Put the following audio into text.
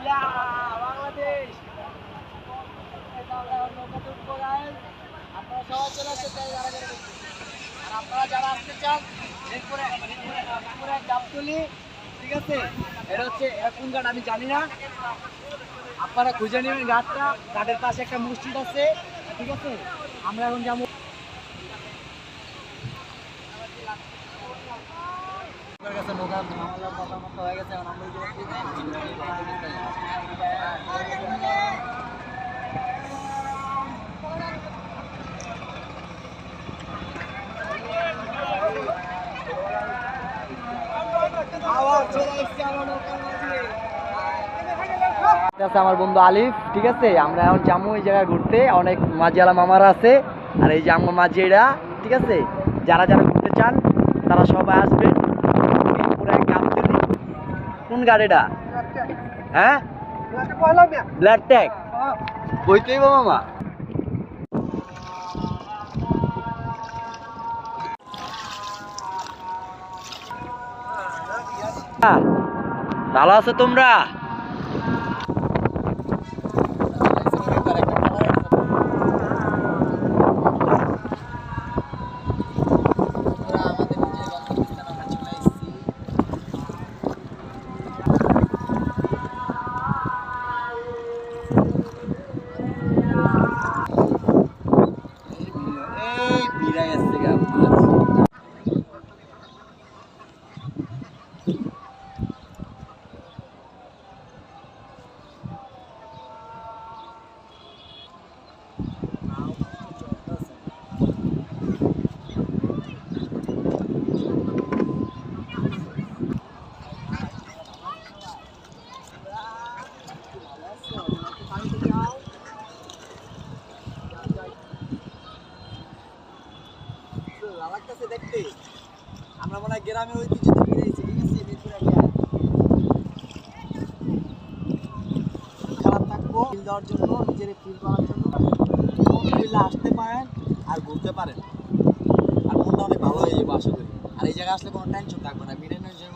ইয়া বাংলাদেশ। আপনারা সবাই চলে আসতে আর আপনারা যারা আসতে চান মিরপুরে গাবতলী, ঠিক আছে? এটা হচ্ছে কোন ঘাট আমি জানি না, আপনারা খুঁজে নেবেন ঘাটটা। ঘাটের পাশে একটা মসজিদ আছে, ঠিক আছে? আমরা এখন যাবো নৌকা মামলার কথা মতো হয়ে গেছে। এখন আমরা আমার বন্ধু আলিফ, ঠিক আছে? আমরা এখন যাবো এই জায়গায় ঘুরতে, অনেক মাঝিওয়ালা মামারা আছে। আর এই যে আমার মাঝিরা, ঠিক আছে? যারা যারা ঘুরতে চান তারা সবাই আসবেন। কোন গাড়িটা? হ্যাঁ, ব্লাড ট্যাগ বইতেই মামা। ভালো আছো তোমরা? দেখতে আমরা মনে হয় গ্রামে ঐতিহ্য ফিরেছি, ঠিক আছে? মিরপুরে খারাপ থাকবো ফিল দেওয়ার জন্য, নিজের ফিল করার জন্য ফিল্ডে আসতে পারেন আর ঘুরতে পারেন, আর মনটা অনেক ভালো হয়ে যাবে আশা করি। আর এই জায়গায় আসলে কোনো টেনশন থাকবে না, বিনোদনের জন্য